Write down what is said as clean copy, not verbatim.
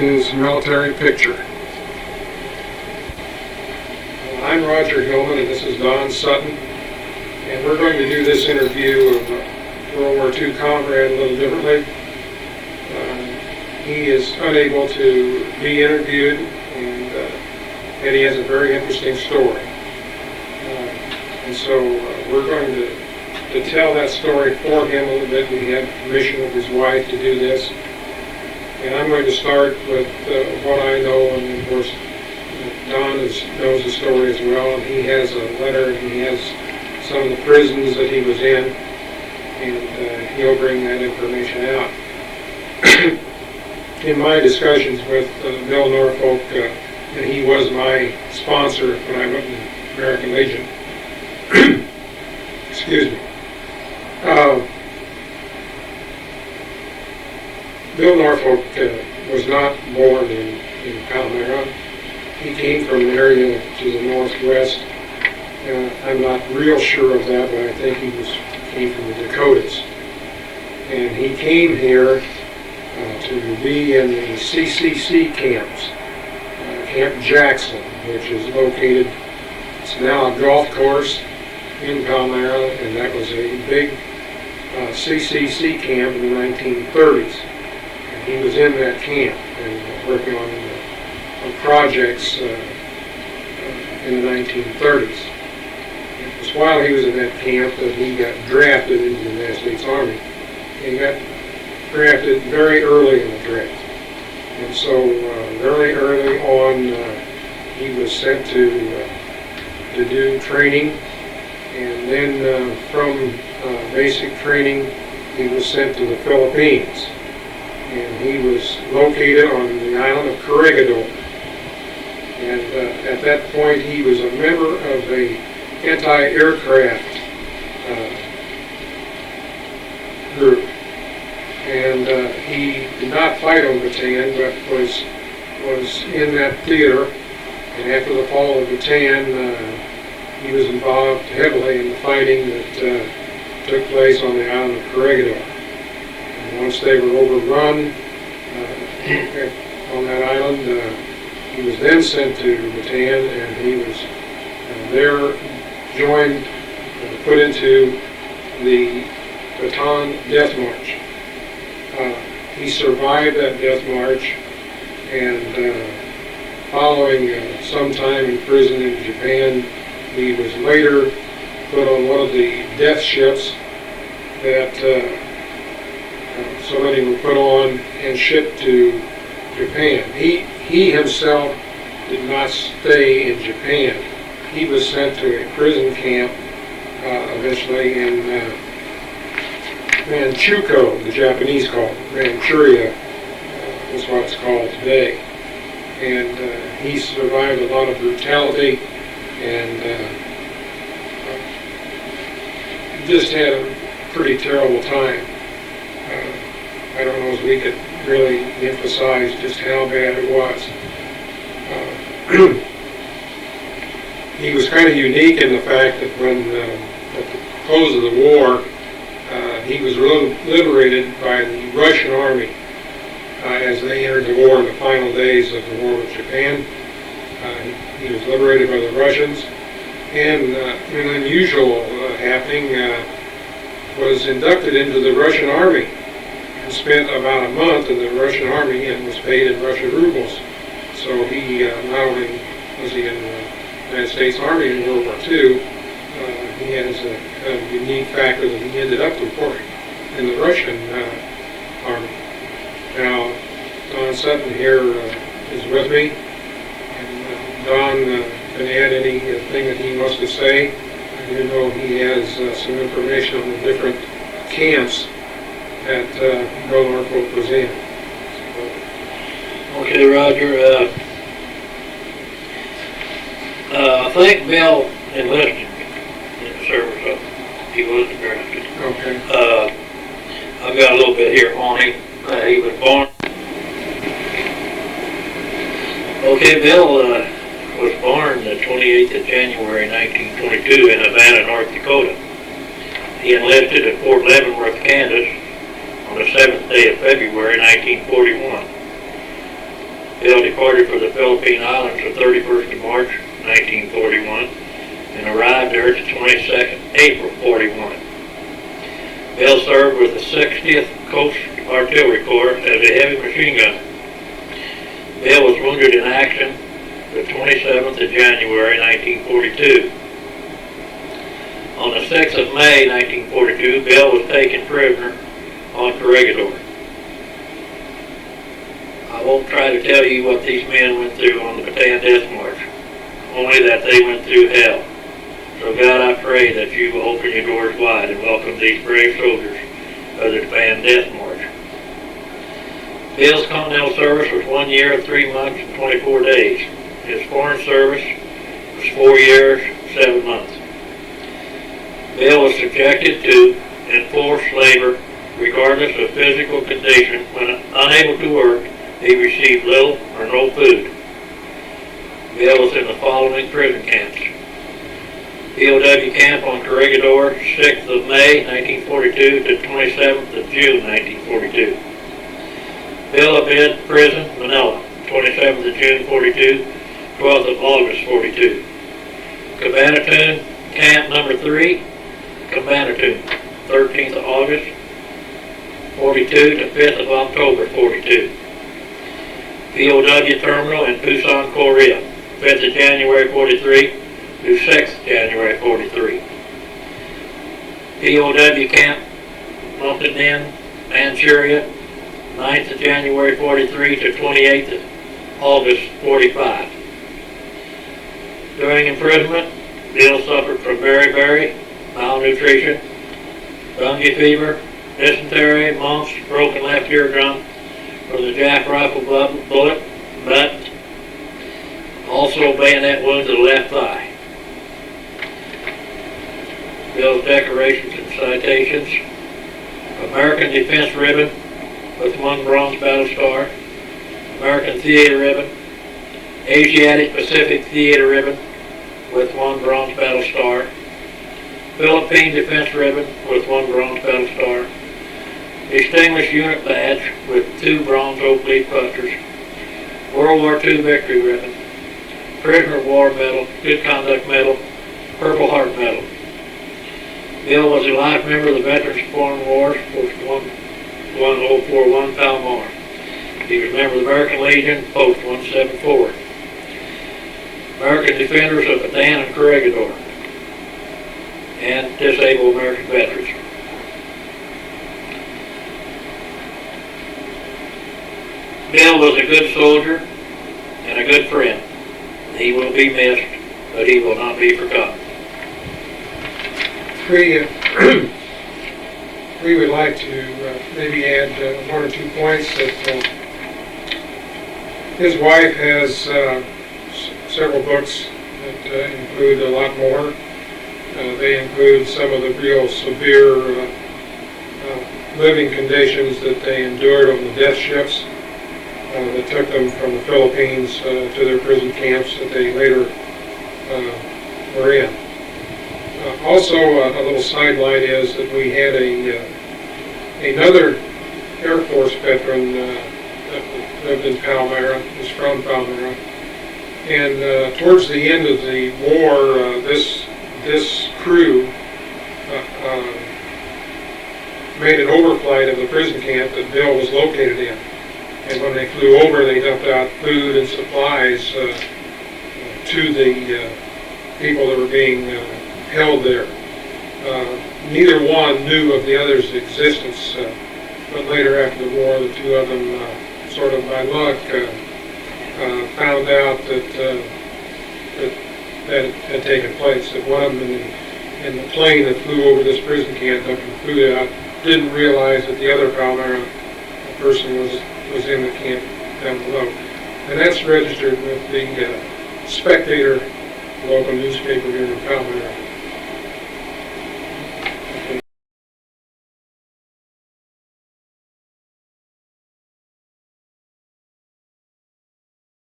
his military picture. I'm Roger Hillman, and this is Don Sutton, and we're going to do this interview of World War II comrade a little differently. He is unable to be interviewed, and he has a very interesting story. And so we're going to tell that story for him a little bit. We have permission of his wife to do this. And I'm going to start with what I know, and of course Don knows the story as well, and he has a letter, and he has some of the prisons that he was in, and he'll bring that information out. In my discussions with Bill Norfolk, and he was my sponsor when I went to American Legion, excuse me, Bill Norfolk was not born in Palmyra. He came from an area to the northwest. I'm not real sure of that, but I think he came from the Dakotas. And he came here to be in the CCC camps, Camp Jackson, which is located, it's now a golf course in Palmyra, and that was a big CCC camp in the 1930s. And he was in that camp and working on projects in the 1930s. It was while he was in that camp that he got drafted into the United States Army. He got drafted very early in the draft. And so very early on he was sent to do training, and then from basic training he was sent to the Philippines. And he was located on the island of Corregidor. And at that point he was a member of a anti-aircraft group. And he did not fight on Bataan, but was in that theater. And after the fall of Bataan, he was involved heavily in the fighting that took place on the island of Corregidor. And once they were overrun on that island, he was then sent to Bataan, and he was there joined, put into the Bataan Death March. He survived that death march, and following some time in prison in Japan, he was later put on one of the death ships that so many were put on and shipped to Japan. He himself did not stay in Japan. He was sent to a prison camp eventually in Manchukuo, the Japanese call it. Manchuria is what it's called today. And he survived a lot of brutality, and just had a pretty terrible time. I don't know if we could really emphasize just how bad it was. He was kind of unique in the fact that when, at the close of the war, he was liberated by the Russian army as they entered the war in the final days of the war with Japan. He was liberated by the Russians, and an unusual happening, was inducted into the Russian army. Spent about a month in the Russian army and was paid in Russian rubles. So he not only was he in the United States Army in World War II, he has a kind of unique factor that he ended up reporting in the Russian army. Now, Don Sutton here is with me, and Don can add anything that he wants to say. I do know he has some information on the different camps that Bill Norfolk was in. Okay, Roger. I think Bill enlisted in the service. He wasn't drafted. Okay. I've got a little bit here on him. He was born. Okay, Bill was born the 28th of January 1922 in Havana, North Dakota. He enlisted at Fort Leavenworth, Kansas on the 7th day of February 1941. Bill departed for the Philippine Islands the 31st of March, 1941, and arrived there the 22nd April 41. Bill served with the 60th Coast Artillery Corps as a heavy machine gunner. Bill was wounded in action the 27th of January, 1942. On the 6th of May, 1942, Bill was taken prisoner on Corregidor. I won't try to tell you what these men went through on the Bataan Death March, only that they went through hell. So God, I pray that you will open your doors wide and welcome these brave soldiers of the Bataan Death March. Bill's Continental service was 1 year, 3 months, and 24 days. His foreign service was 4 years, 7 months. Bill was subjected to enforced labor regardless of physical condition. When unable to work, he received little or no food. Bill was in the following prison camps: POW camp on Corregidor, 6th of May, 1942 to 27th of June, 1942. Bill Abed Prison, Manila, 27th of June, 42, 12th of August, 42. Cabanatuan Camp Number 3, Cabanatuan, 13th of August, 42 to 5th of October, 42. POW Terminal in Busan, Korea, 5th of January, 43 to 6th January, 43. POW Camp Montanin, Manchuria, 9th of January, 43 to 28th of August, 45. During imprisonment, Bill suffered from beriberi, malnutrition, dengue fever, dysentery, mumps, broken left eardrum from the Jack rifle bullet, but also bayonet wounds to the left thigh. Bill's decorations and citations: American Defense Ribbon with 1 Bronze Battle Star, American Theater Ribbon, Asiatic Pacific Theater Ribbon with 1 Bronze Battle Star, Philippine Defense Ribbon with 1 Bronze Battle Star, Distinguished Unit Badge with 2 Bronze Oak Leaf Clusters, World War II Victory Ribbon, Prisoner of War Medal, Good Conduct Medal, Purple Heart Medal. Bill was a life member of the Veterans of Foreign Wars, Post 1041 Palmyra. He was a member of the American Legion, Post 174. American Defenders of Bataan and Corregidor, and Disabled American Veterans. Bill was a good soldier and a good friend. He will be missed, but he will not be forgotten. We would like to maybe add 1 or 2 points that his wife has several books that include a lot more. They include some of the real severe living conditions that they endured on the death ships that took them from the Philippines to their prison camps that they later were in. Also, a little sidelight is that we had another Air Force veteran that lived in Palmyra, is from Palmyra, and towards the end of the war, this crew made an overflight of the prison camp that Bill was located in. And when they flew over, they dumped out food and supplies to the people that were being held there. Neither one knew of the other's existence, but later after the war, the 2 of them, sort of by luck, found out that had taken place. That one of them in the plane that flew over this prison camp dumping food out didn't realize that the other Palmyra person was in the camp down below. And that's registered with the Spectator, local newspaper here in Palmyra.